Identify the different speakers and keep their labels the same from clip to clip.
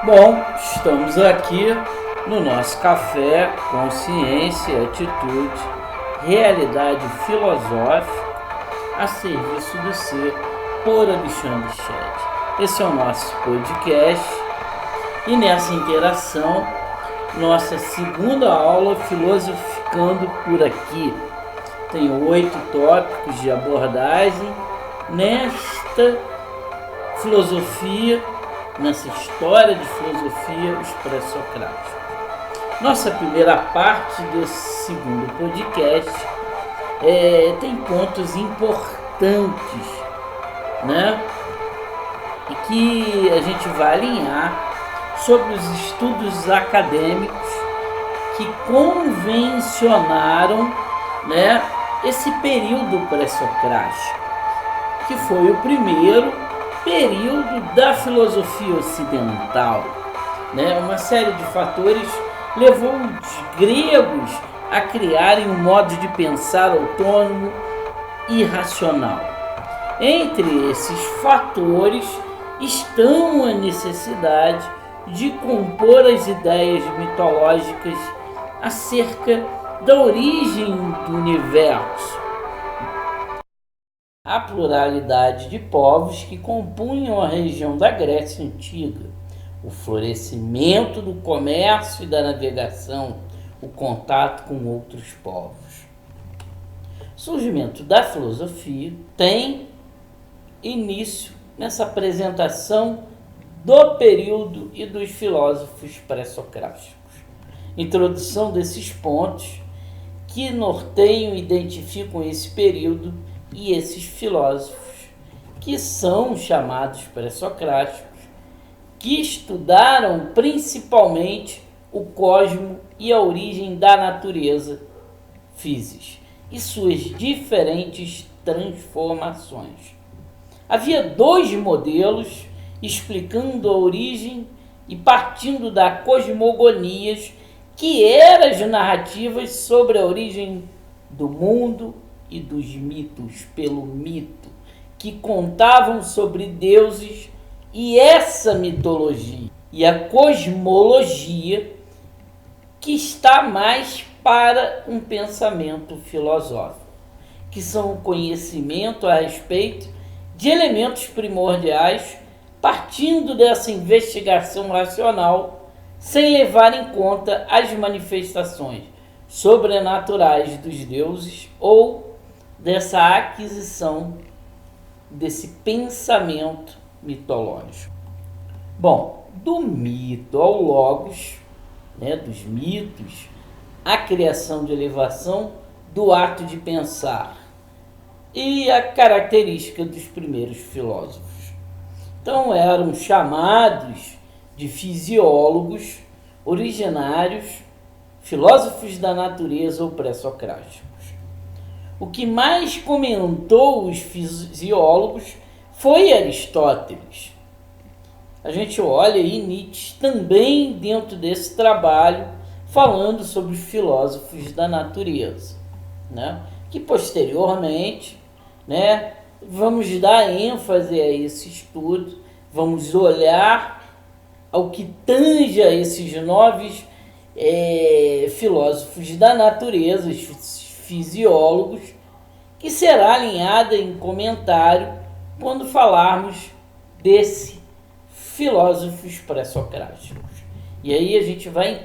Speaker 1: Bom, estamos aqui no nosso café Consciência, Atitude, Realidade Filosófica a serviço do ser por Alexandre Shed. Esse é o nosso podcast e nessa interação, nossa segunda aula Filosoficando por Aqui. Tem 8 tópicos de abordagem nesta filosofia, nessa história de filosofia, os pré-socráticos. Nossa primeira parte desse segundo podcast tem pontos importantes, né? E que a gente vai alinhar sobre os estudos acadêmicos que convencionaram, né, esse período pré-socrático, que foi o primeiro período da filosofia ocidental, né? Uma série de fatores levou os gregos a criarem um modo de pensar autônomo e racional. Entre esses fatores estão a necessidade de compor as ideias mitológicas acerca da origem do universo, a pluralidade de povos que compunham a região da Grécia Antiga, o florescimento do comércio e da navegação, o contato com outros povos. O surgimento da filosofia tem início nessa apresentação do período e dos filósofos pré-socráticos. Introdução desses pontos que norteiam e identificam esse período e esses filósofos, que são chamados pré-socráticos, que estudaram principalmente o cosmo e a origem da natureza física e suas diferentes transformações. Havia 2 modelos explicando a origem e partindo da cosmogonias, que eram as narrativas sobre a origem do mundo e dos mitos pelo mito, que contavam sobre deuses e essa mitologia, e a cosmologia, que está mais para um pensamento filosófico, que são o conhecimento a respeito de elementos primordiais, partindo dessa investigação racional, sem levar em conta as manifestações sobrenaturais dos deuses ou dessa aquisição desse pensamento mitológico. Bom, do mito ao logos, né, dos mitos, a criação de elevação do ato de pensar e a característica dos primeiros filósofos. Então eram chamados de fisiólogos originários, filósofos da natureza ou pré-socráticos. O que mais comentou os fisiólogos foi Aristóteles. A gente olha aí Nietzsche também dentro desse trabalho, falando sobre os filósofos da natureza, né? Que posteriormente, né, vamos dar ênfase a esse estudo, vamos olhar ao que tange a esses novos filósofos da natureza, os fisiólogos, que será alinhada em comentário quando falarmos desse filósofos pré-socráticos. E aí a gente vai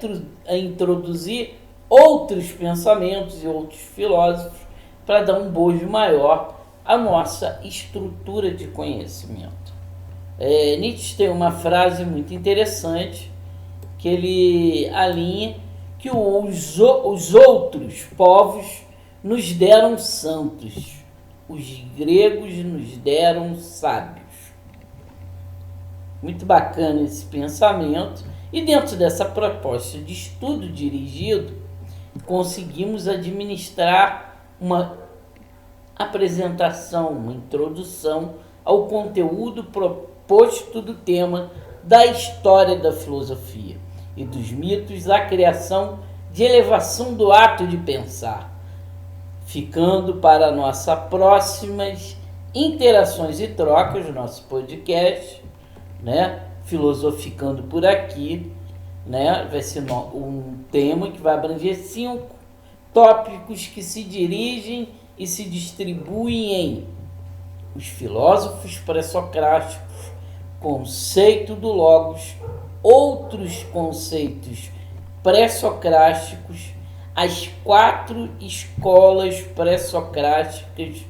Speaker 1: introduzir outros pensamentos e outros filósofos para dar um bojo maior à nossa estrutura de conhecimento. Nietzsche tem uma frase muito interessante que ele alinha que os outros povos nos deram santos, os gregos nos deram sábios. Muito bacana esse pensamento, e dentro dessa proposta de estudo dirigido, conseguimos administrar uma apresentação, uma introdução ao conteúdo proposto do tema da história da filosofia e dos mitos, a criação de elevação do ato de pensar, ficando para nossas próximas interações e trocas, nosso podcast, né? filosoficando por aqui, né? Vai ser um tema que vai abranger 5 tópicos que se dirigem e se distribuem em os filósofos pré-socráticos, conceito do logos, outros conceitos pré-socráticos, as 4 escolas pré-socráticas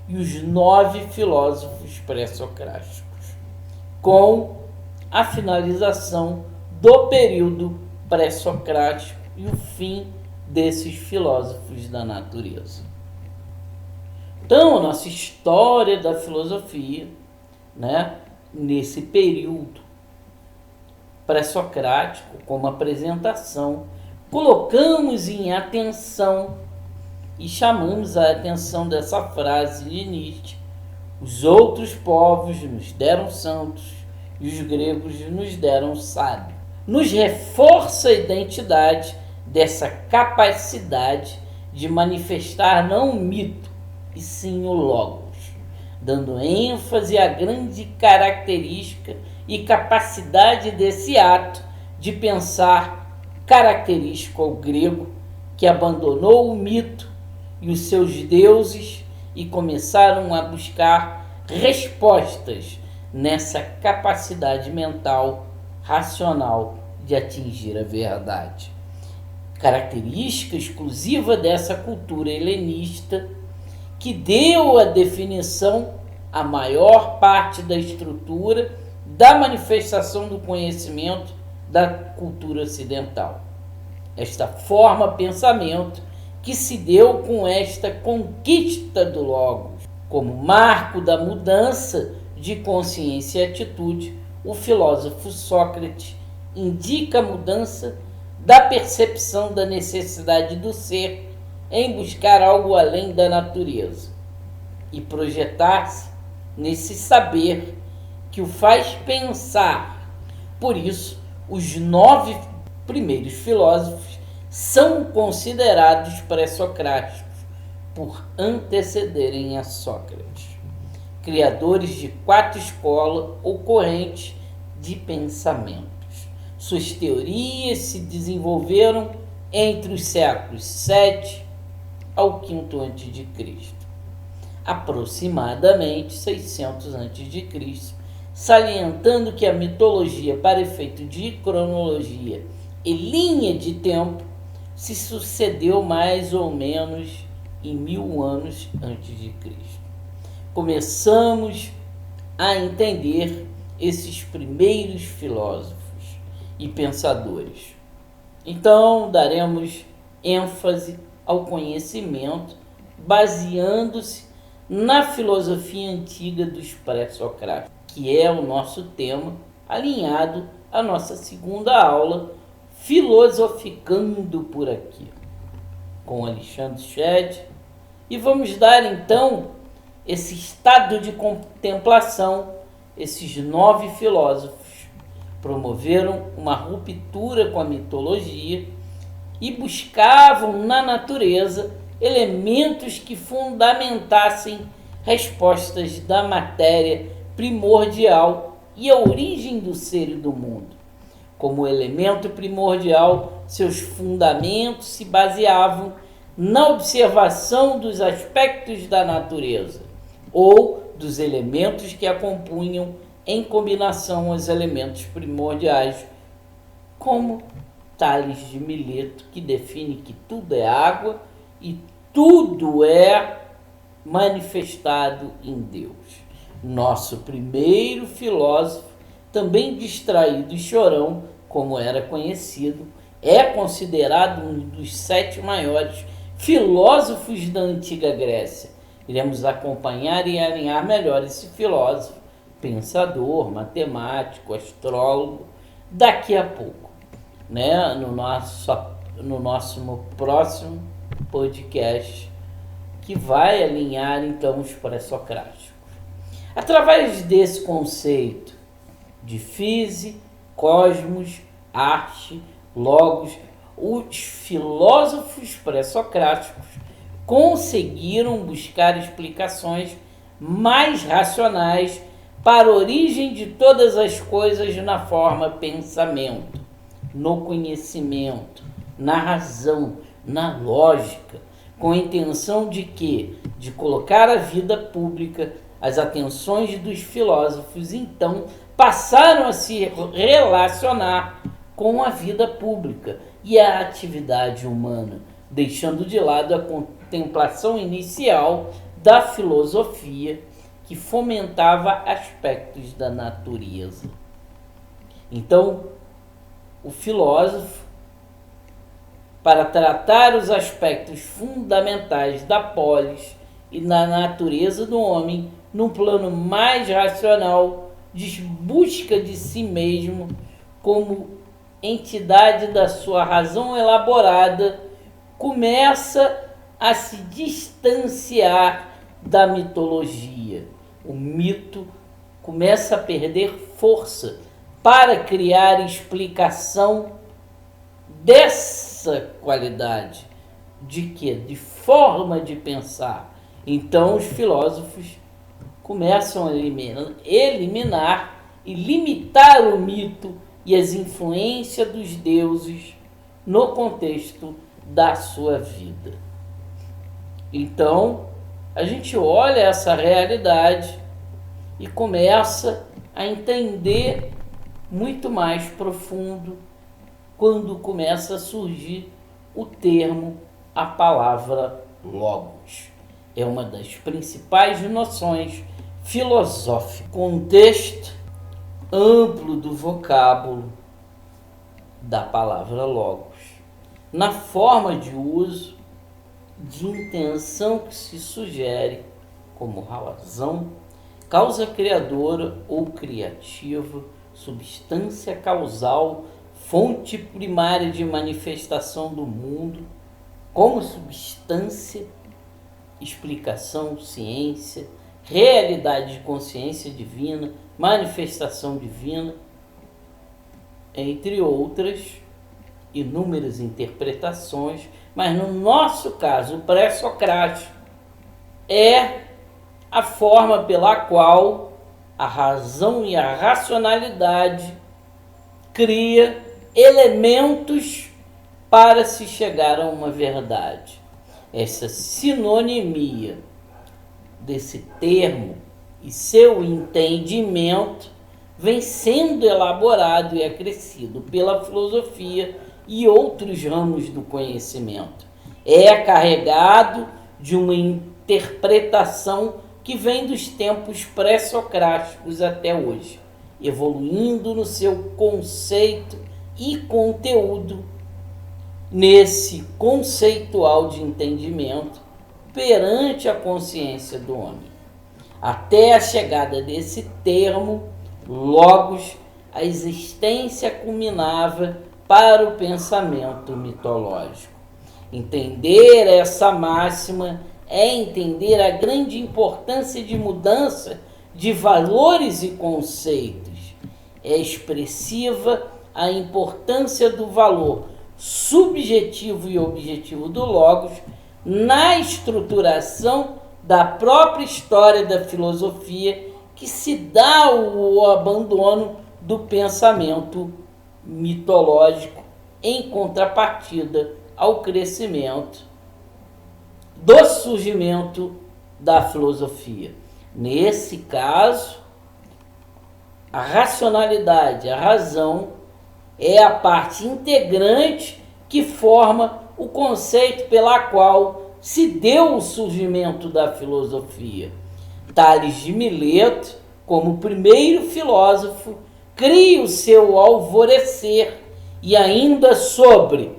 Speaker 1: e os 9 filósofos pré-socráticos, com a finalização do período pré-socrático e o fim desses filósofos da natureza. Então, a nossa história da filosofia, né, nesse período pré-socrático, como apresentação, colocamos em atenção e chamamos a atenção dessa frase de Nietzsche: os outros povos nos deram santos e os gregos nos deram sábios. Nos reforça a identidade dessa capacidade de manifestar não o mito, e sim o logos, dando ênfase à grande característica e capacidade desse ato de pensar característico ao grego, que abandonou o mito e os seus deuses e começaram a buscar respostas nessa capacidade mental racional de atingir a verdade. Característica exclusiva dessa cultura helenista que deu a definição à maior parte da estrutura da manifestação do conhecimento da cultura ocidental. Esta forma pensamento que se deu com esta conquista do logos, como marco da mudança de consciência e atitude, o filósofo Sócrates indica a mudança da percepção da necessidade do ser em buscar algo além da natureza e projetar-se nesse saber que o faz pensar. Por isso, os 9 primeiros filósofos são considerados pré-socráticos por antecederem a Sócrates, criadores de 4 escolas ou correntes de pensamentos. Suas teorias se desenvolveram entre os séculos 7 ao 5º a.C., aproximadamente 600 a.C., salientando que a mitologia, para efeito de cronologia e linha de tempo, se sucedeu mais ou menos em 1000 anos antes de Cristo. Começamos a entender esses primeiros filósofos e pensadores. Então, daremos ênfase ao conhecimento baseando-se na filosofia antiga dos pré-socráticos, que é o nosso tema, alinhado à nossa segunda aula, Filosoficando por aqui, com Alexandre Shedd. E vamos dar então esse estado de contemplação. Esses 9 filósofos promoveram uma ruptura com a mitologia e buscavam na natureza elementos que fundamentassem respostas da matéria primordial e a origem do ser e do mundo. Como elemento primordial, seus fundamentos se baseavam na observação dos aspectos da natureza ou dos elementos que a compunham em combinação aos elementos primordiais, como Tales de Mileto, que define que tudo é água e tudo é manifestado em Deus. Nosso primeiro filósofo, também distraído e chorão, como era conhecido, é considerado um dos 7 maiores filósofos da antiga Grécia. Iremos acompanhar e alinhar melhor esse filósofo, pensador, matemático, astrólogo, daqui a pouco, né? no nosso próximo podcast, que vai alinhar então os pré-socráticos. Através desse conceito de fise, cosmos, arte, logos, os filósofos pré-socráticos conseguiram buscar explicações mais racionais para a origem de todas as coisas na forma pensamento, no conhecimento, na razão, na lógica, com a intenção de que? De colocar a vida pública, as atenções dos filósofos, então, passaram a se relacionar com a vida pública e a atividade humana, deixando de lado a contemplação inicial da filosofia que fomentava aspectos da natureza. Então, o filósofo, para tratar os aspectos fundamentais da polis e da natureza do homem num plano mais racional, busca de si mesmo como entidade da sua razão elaborada, começa a se distanciar da mitologia. O mito começa a perder força para criar explicação dessa qualidade. De quê? De forma de pensar. Então os filósofos começam a eliminar e limitar o mito e as influências dos deuses no contexto da sua vida. Então, a gente olha essa realidade e começa a entender muito mais profundo quando começa a surgir o termo, a palavra logos. É uma das principais noções filosóficas. Contexto amplo do vocábulo da palavra logos, na forma de uso, de intenção que se sugere como razão, causa criadora ou criativa, substância causal, fonte primária de manifestação do mundo, como substância, explicação, ciência, realidade de consciência divina, manifestação divina, entre outras inúmeras interpretações, mas no nosso caso, o pré-socrático é a forma pela qual a razão e a racionalidade cria elementos para se chegar a uma verdade. Essa sinonimia desse termo e seu entendimento vem sendo elaborado e acrescido pela filosofia e outros ramos do conhecimento. É carregado de uma interpretação que vem dos tempos pré-socráticos até hoje, evoluindo no seu conceito e conteúdo nesse conceitual de entendimento perante a consciência do homem. Até a chegada desse termo, logos, a existência culminava para o pensamento mitológico. Entender essa máxima é entender a grande importância de mudança de valores e conceitos. É expressiva a importância do valor subjetivo e objetivo do logos na estruturação da própria história da filosofia, que se dá o abandono do pensamento mitológico em contrapartida ao crescimento do surgimento da filosofia. Nesse caso, a racionalidade, a razão, é a parte integrante que forma o conceito pela qual se deu o surgimento da filosofia. Tales de Mileto, como primeiro filósofo, cria o seu alvorecer e ainda sobre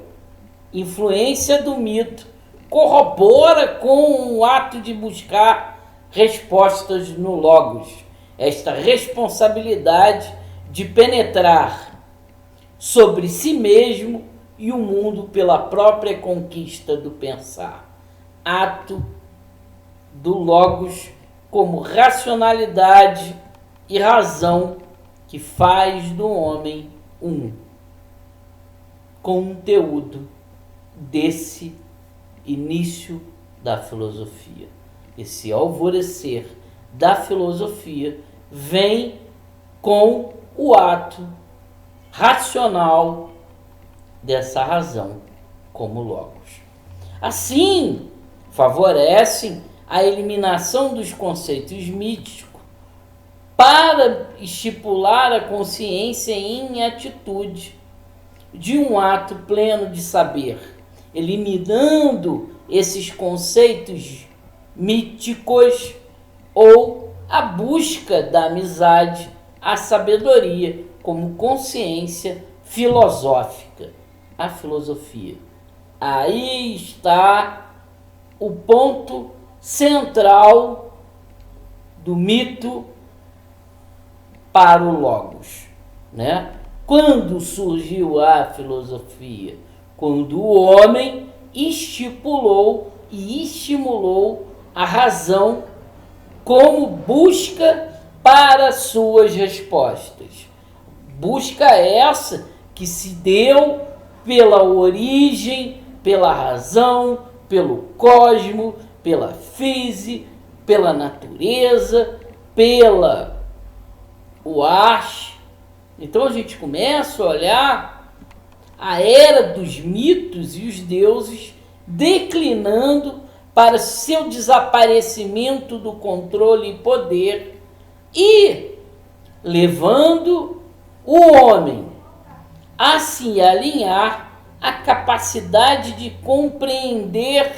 Speaker 1: influência do mito, corrobora com o ato de buscar respostas no logos, esta responsabilidade de penetrar sobre si mesmo e o mundo pela própria conquista do pensar. Ato do logos como racionalidade e razão que faz do homem um conteúdo desse início da filosofia. Esse alvorecer da filosofia vem com o ato racional dessa razão como logos. Assim, favorecem a eliminação dos conceitos místicos para estipular a consciência em atitude de um ato pleno de saber, eliminando esses conceitos míticos ou a busca da amizade, a sabedoria como consciência filosófica, a filosofia. Aí está o ponto central do mito para o Logos, né? Quando surgiu a filosofia? Quando o homem estipulou e estimulou a razão como busca para suas respostas. Busca essa que se deu pela origem, pela razão, pelo cosmo, pela física, pela natureza, pela o ar. Então a gente começa a olhar a era dos mitos e os deuses declinando para seu desaparecimento do controle e poder e levando o homem a se alinhar à capacidade de compreender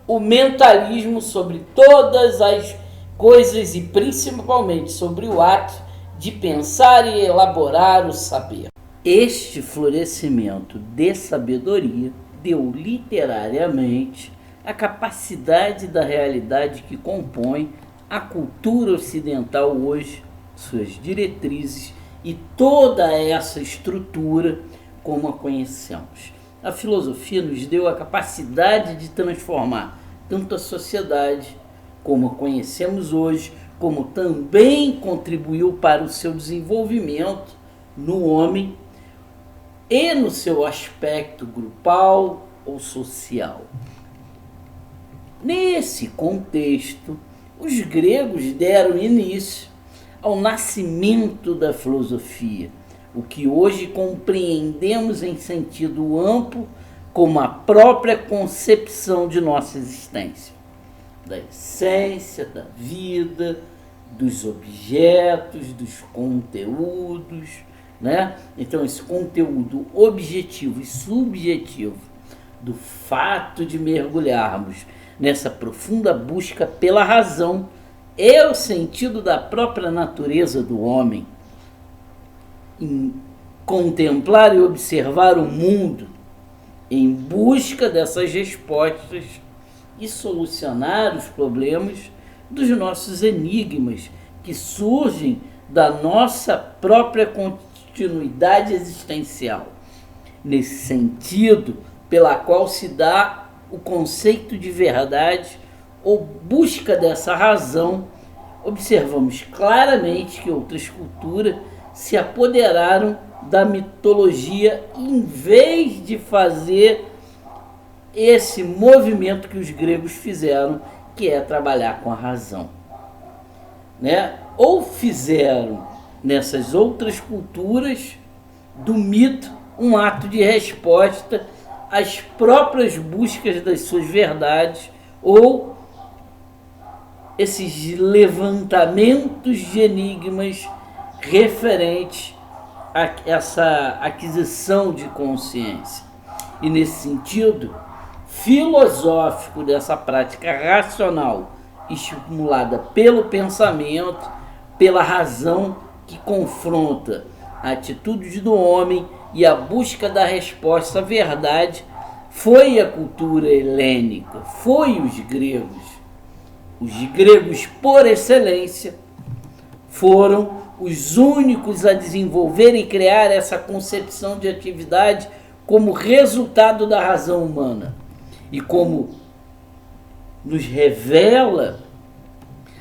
Speaker 1: o mentalismo sobre todas as coisas e principalmente sobre o ato de pensar e elaborar o saber. Este florescimento de sabedoria deu literariamente a capacidade da realidade que compõe a cultura ocidental hoje, suas diretrizes e toda essa estrutura como a conhecemos. A filosofia nos deu a capacidade de transformar tanto a sociedade como a conhecemos hoje, como também contribuiu para o seu desenvolvimento no homem e no seu aspecto grupal ou social. Nesse contexto, os gregos deram início ao nascimento da filosofia, o que hoje compreendemos em sentido amplo como a própria concepção de nossa existência, da essência, da vida, dos objetos, dos conteúdos, né? Então esse conteúdo objetivo e subjetivo do fato de mergulharmos nessa profunda busca pela razão é o sentido da própria natureza do homem, em contemplar e observar o mundo em busca dessas respostas e solucionar os problemas dos nossos enigmas que surgem da nossa própria continuidade existencial. Nesse sentido, pela qual se dá o conceito de verdade ou busca dessa razão, observamos claramente que outras culturas se apoderaram da mitologia em vez de fazer esse movimento que os gregos fizeram, que é trabalhar com a razão, né? Ou fizeram nessas outras culturas do mito um ato de resposta às próprias buscas das suas verdades, ou esses levantamentos de enigmas referentes a essa aquisição de consciência. E nesse sentido filosófico dessa prática racional estimulada pelo pensamento, pela razão que confronta a atitude do homem e a busca da resposta à verdade, foi a cultura helênica, foi os gregos. Os gregos, por excelência, foram os únicos a desenvolver e criar essa concepção de atividade como resultado da razão humana. E como nos revela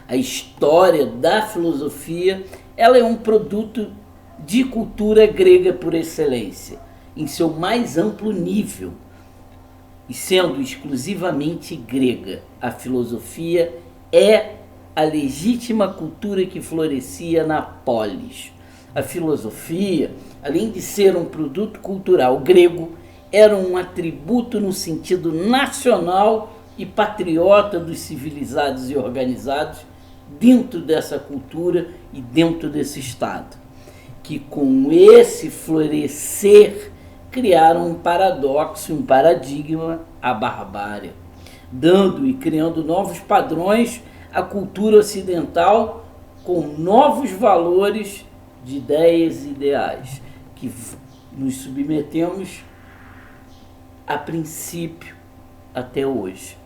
Speaker 1: a história da filosofia, ela é um produto de cultura grega por excelência, em seu mais amplo nível. E sendo exclusivamente grega, a filosofia é a legítima cultura que florescia na polis. A filosofia, além de ser um produto cultural grego, era um atributo no sentido nacional e patriota dos civilizados e organizados dentro dessa cultura e dentro desse Estado, que com esse florescer criaram um paradoxo, um paradigma, a barbárie, dando e criando novos padrões à cultura ocidental com novos valores de ideias e ideais, que nos submetemos a princípio até hoje.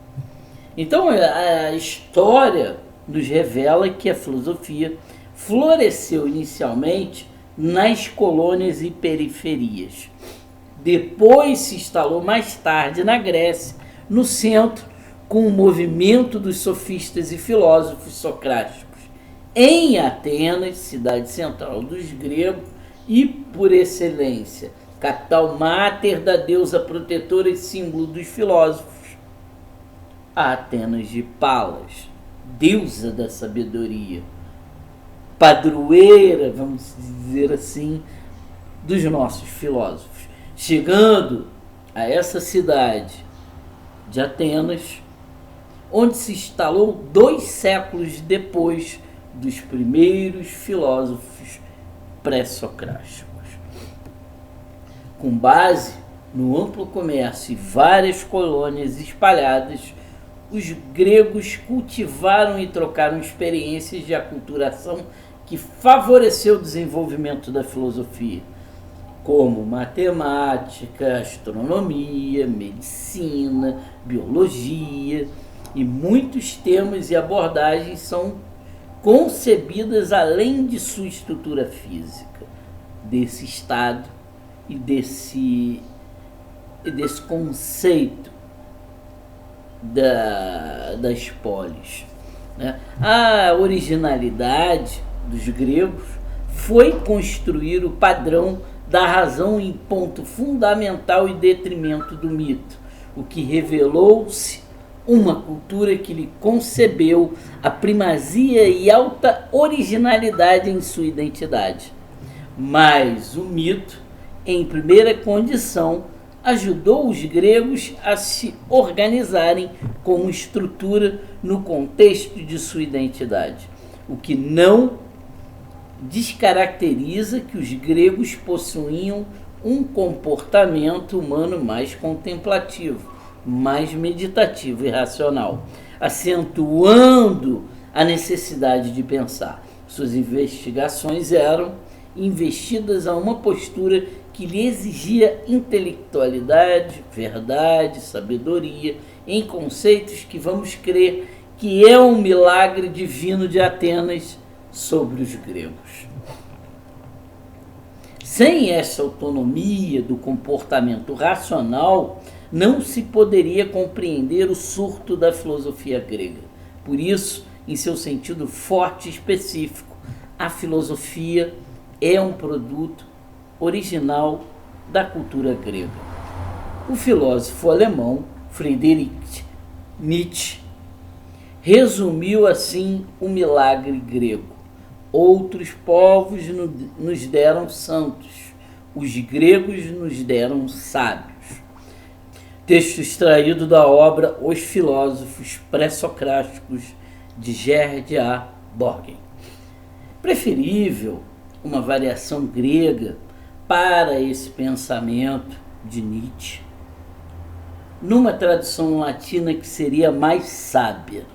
Speaker 1: Então a história nos revela que a filosofia floresceu inicialmente nas colônias e periferias. Depois se instalou mais tarde na Grécia, no centro, com o movimento dos sofistas e filósofos socráticos. Em Atenas, cidade central dos gregos e, por excelência, capital máter da deusa protetora e símbolo dos filósofos, a Atenas de Palas, deusa da sabedoria, padroeira, vamos dizer assim, dos nossos filósofos. Chegando a essa cidade de Atenas, onde se instalou 2 séculos depois dos primeiros filósofos pré-socráticos. Com base no amplo comércio e várias colônias espalhadas, os gregos cultivaram e trocaram experiências de aculturação que favoreceu o desenvolvimento da filosofia, como matemática, astronomia, medicina, biologia, e muitos temas e abordagens são concebidas além de sua estrutura física, desse estado e desse conceito das polis, né? A originalidade dos gregos foi construir o padrão da razão em ponto fundamental e detrimento do mito, o que revelou-se uma cultura que lhe concebeu a primazia e alta originalidade em sua identidade. Mas o mito, em primeira condição, ajudou os gregos a se organizarem como estrutura no contexto de sua identidade, o que não descaracteriza que os gregos possuíam um comportamento humano mais contemplativo, mais meditativo e racional, acentuando a necessidade de pensar. Suas investigações eram investidas a uma postura que lhe exigia intelectualidade, verdade, sabedoria, em conceitos que vamos crer que é um milagre divino de Atenas sobre os gregos. Sem essa autonomia do comportamento racional, não se poderia compreender o surto da filosofia grega. Por isso, em seu sentido forte e específico, a filosofia é um produto original da cultura grega. O filósofo alemão Friedrich Nietzsche resumiu assim o milagre grego. Outros povos nos deram santos, os gregos nos deram sábios. Texto extraído da obra Os Filósofos Pré-Socráticos, de Gerd A. Borgen. Preferível uma variação grega para esse pensamento de Nietzsche, numa tradução latina que seria mais sábia,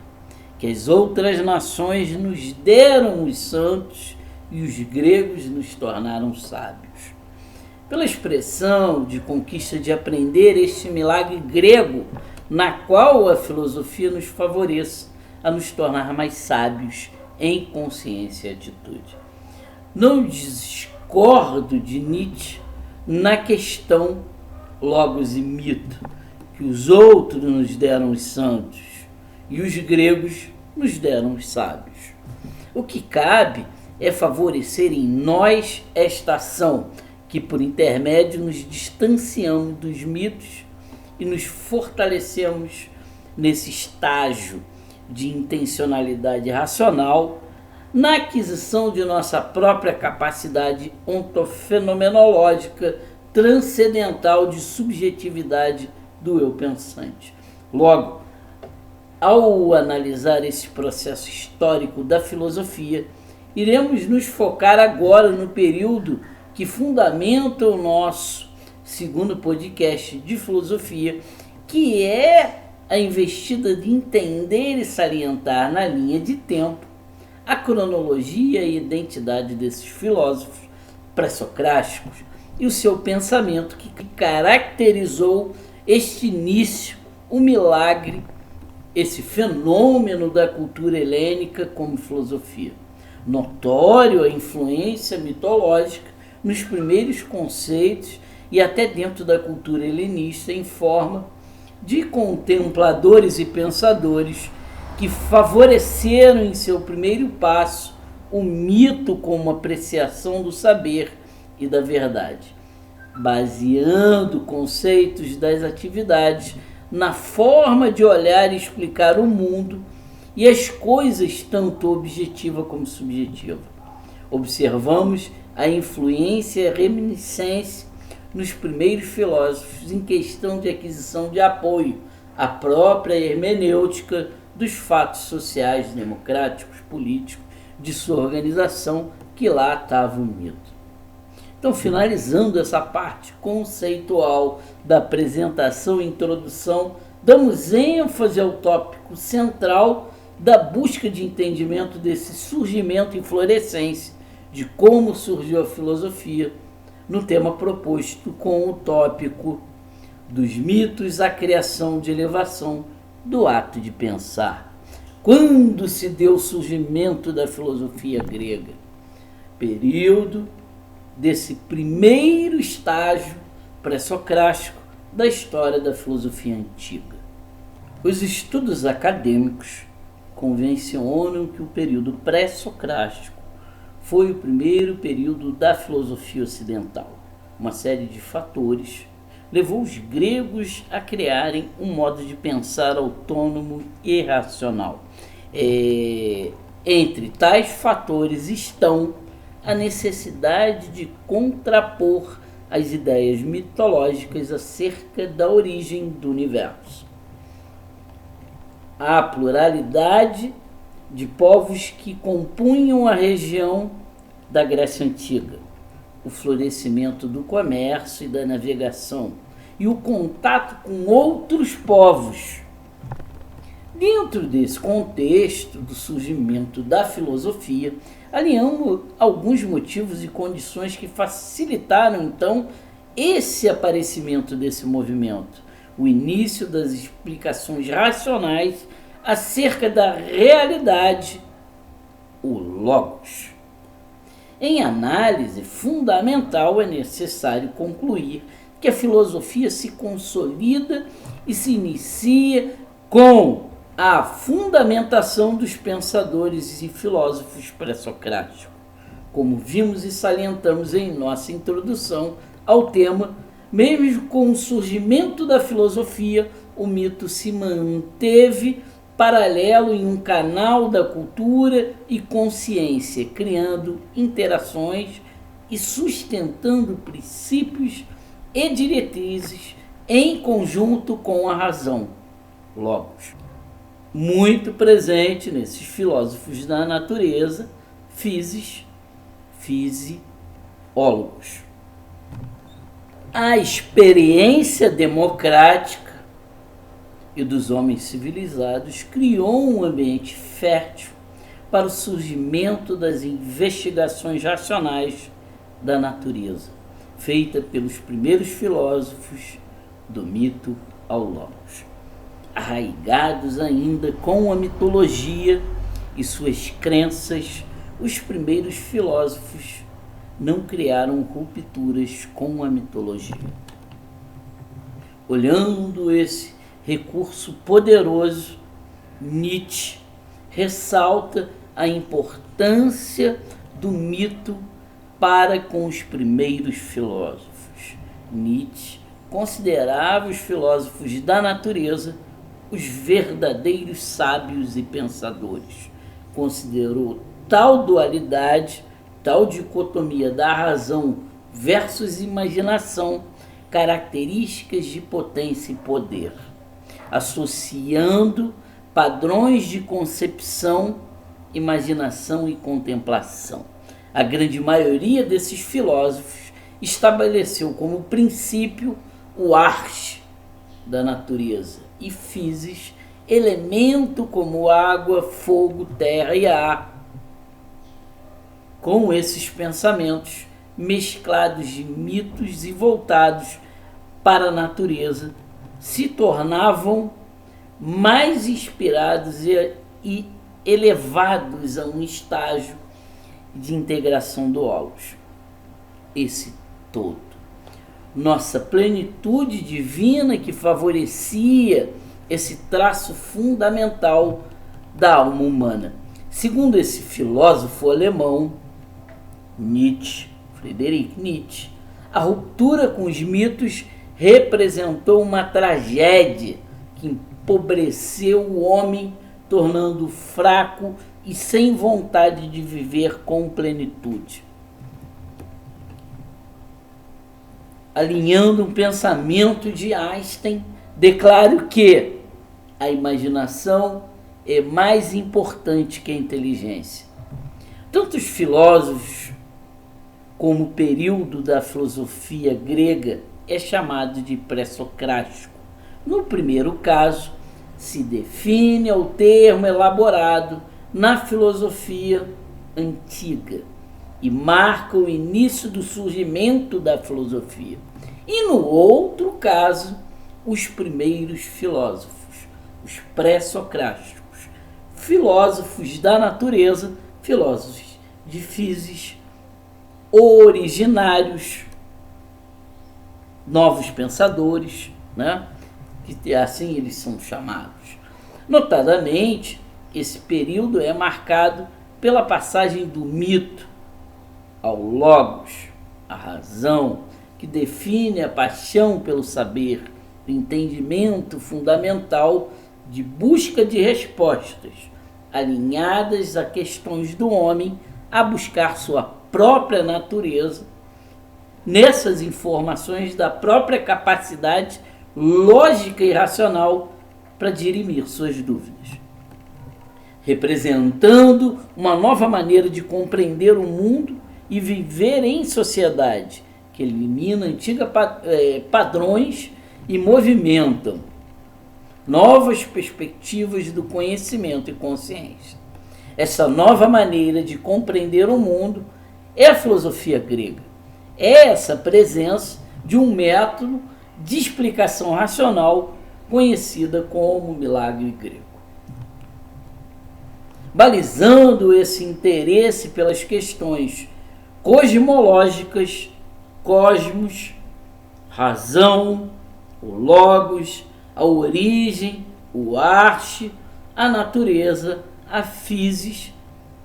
Speaker 1: que as outras nações nos deram os santos e os gregos nos tornaram sábios. Pela expressão de conquista de aprender este milagre grego, na qual a filosofia nos favoreça a nos tornar mais sábios em consciência e atitude. Não discordo de Nietzsche na questão logos e mito, que os outros nos deram os santos e os gregos nos deram os sábios. O que cabe é favorecer em nós esta ação, que por intermédio nos distanciamos dos mitos e nos fortalecemos nesse estágio de intencionalidade racional, na aquisição de nossa própria capacidade ontofenomenológica transcendental de subjetividade do eu pensante. Logo, ao analisar esse processo histórico da filosofia, iremos nos focar agora no período que fundamenta o nosso segundo podcast de filosofia, que é a investida de entender e salientar na linha de tempo a cronologia e identidade desses filósofos pré-socráticos e o seu pensamento que caracterizou este início, o milagre, esse fenômeno da cultura helênica como filosofia. Notório a influência mitológica nos primeiros conceitos e até dentro da cultura helenista em forma de contempladores e pensadores que favoreceram em seu primeiro passo o mito como apreciação do saber e da verdade, baseando conceitos das atividades na forma de olhar e explicar o mundo e as coisas tanto objetiva como subjetiva. Observamos a influência e a reminiscência nos primeiros filósofos em questão de aquisição de apoio à própria hermenêutica dos fatos sociais, democráticos, políticos, de sua organização, que lá estava o mito. Então, finalizando essa parte conceitual da apresentação e introdução, damos ênfase ao tópico central da busca de entendimento desse surgimento e florescência, de como surgiu a filosofia, no tema proposto com o tópico dos mitos à criação de elevação do ato de pensar. Quando se deu o surgimento da filosofia grega? Período desse primeiro estágio pré-socrático da história da filosofia antiga. Os estudos acadêmicos convencionam que o período pré-socrático foi o primeiro período da filosofia ocidental. Uma série de fatores levou os gregos a criarem um modo de pensar autônomo e racional. Entre tais fatores estão a necessidade de contrapor as ideias mitológicas acerca da origem do universo, a pluralidade de povos que compunham a região da Grécia Antiga, o florescimento do comércio e da navegação e o contato com outros povos. Dentro desse contexto do surgimento da filosofia, alinhamos alguns motivos e condições que facilitaram, então, esse aparecimento desse movimento, o início das explicações racionais acerca da realidade, o logos. Em análise fundamental, é necessário concluir que a filosofia se consolida e se inicia com a fundamentação dos pensadores e filósofos pré-socráticos, como vimos e salientamos em nossa introdução ao tema. Mesmo com o surgimento da filosofia, o mito se manteve paralelo em um canal da cultura e consciência, criando interações e sustentando princípios e diretrizes em conjunto com a razão, logos, muito presente nesses filósofos da natureza, fisiólogos. A experiência democrática e dos homens civilizados criou um ambiente fértil para o surgimento das investigações racionais da natureza, feita pelos primeiros filósofos do mito ao logos, arraigados ainda com a mitologia e suas crenças. Os primeiros filósofos não criaram rupturas com a mitologia. Olhando esse recurso poderoso, Nietzsche ressalta a importância do mito para com os primeiros filósofos. Nietzsche considerava os filósofos da natureza os verdadeiros sábios e pensadores. Considerou tal dualidade, tal dicotomia da razão versus imaginação, características de potência e poder, associando padrões de concepção, imaginação e contemplação. A grande maioria desses filósofos estabeleceu como princípio o ars da natureza e physis, elemento como água, fogo, terra e ar. Com esses pensamentos mesclados de mitos e voltados para a natureza, se tornavam mais inspirados e elevados a um estágio de integração do Logos, esse todo. Nossa plenitude divina que favorecia esse traço fundamental da alma humana. Segundo esse filósofo alemão, Nietzsche, Friedrich Nietzsche, a ruptura com os mitos representou uma tragédia que empobreceu o homem, tornando-o fraco e sem vontade de viver com plenitude. Alinhando um pensamento de Einstein, declaro que a imaginação é mais importante que a inteligência. Tanto os filósofos como o período da filosofia grega é chamado de pré-socrático. No primeiro caso, se define ao termo elaborado na filosofia antiga e marca o início do surgimento da filosofia. E no outro caso, os primeiros filósofos, os pré-socráticos, filósofos da natureza, filósofos de physis, originários, novos pensadores, né? Que assim eles são chamados. Notadamente, esse período é marcado pela passagem do mito ao logos, a razão, que define a paixão pelo saber, o entendimento fundamental de busca de respostas, alinhadas a questões do homem, a buscar sua própria natureza, nessas informações da própria capacidade lógica e racional para dirimir suas dúvidas, representando uma nova maneira de compreender o mundo e viver em sociedade, que elimina antigos padrões e movimentam novas perspectivas do conhecimento e consciência. Essa nova maneira de compreender o mundo é a filosofia grega. É essa presença de um método de explicação racional conhecida como milagre grego. Balizando esse interesse pelas questões cosmológicas, cosmos, razão, o logos, a origem, o arte, a natureza, a physis,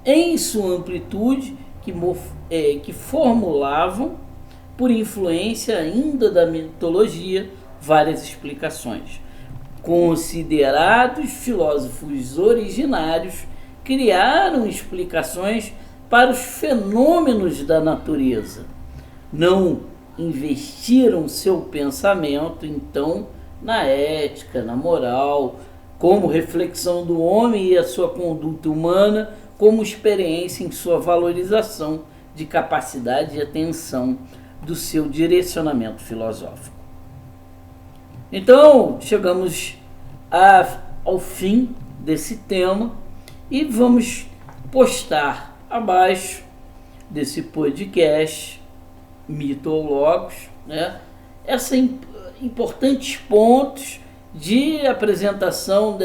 Speaker 1: em sua amplitude, que formulavam, por influência ainda da mitologia, várias explicações. Considerados filósofos originários, criaram explicações para os fenômenos da natureza. Não investiram seu pensamento, então, na ética, na moral, como reflexão do homem e a sua conduta humana, como experiência em sua valorização de capacidade e atenção do seu direcionamento filosófico. Então, chegamos ao fim desse tema e vamos postar abaixo desse podcast Mito ou Logos, né, importantes pontos de apresentação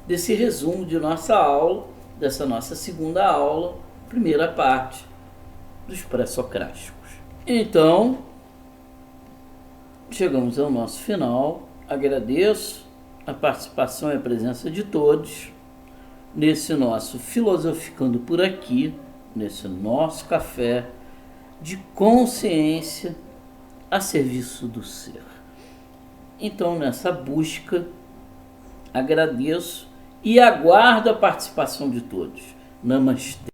Speaker 1: desse resumo de nossa aula, dessa nossa segunda aula, primeira parte dos pré-socráticos. Então, chegamos ao nosso final. Agradeço a participação e a presença de todos nesse nosso Filosoficando por Aqui, nesse nosso café de consciência a serviço do ser. Então, nessa busca Agradeço e aguardo a participação de todos. Namastê.